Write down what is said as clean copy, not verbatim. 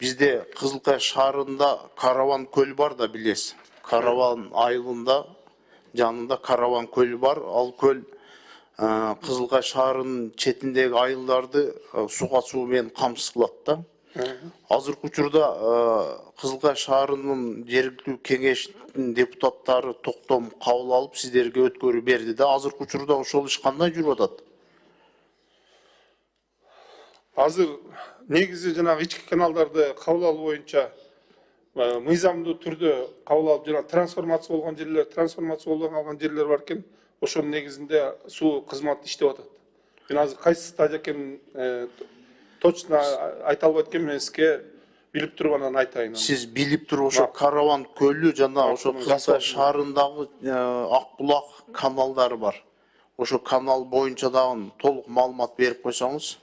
Bizде Кызылкая шаарында Караван көл бар да, билесиз. Караван айылында жанында Караван көлү бар. Ал көл Кызылкая шаарынын четиндеги айылдарды суга суу менен камсыз кылат да. Азыркы учурда Кызылкая шаарынын жергиликтүү кеңештин депутаттары токтом кабыл алып сиздерге өткөрүү берди да. Азыркы учурда ошол иш кандай жүрүп атат? Азыр негизи жанагы ички каналдарды кабыл алуу боюнча мыйзамдуу түрдө кабыл алып, жана трансформация болгон жерлер, трансформация болбой калган жерлер бар экен. Ошонун негизинде суу кызматы иштеп атат. Мен азыр кайсы стадия экенин точно айта албайт экенмин, мен сизге билип туруп анан айтайын. Сиз билип туруп ошо Караван көлү жана ошо Кызылкая шаарындагы Ак булак каналдары бар. Ошо канал боюнча дагы толук маалымат берип койсоңуз.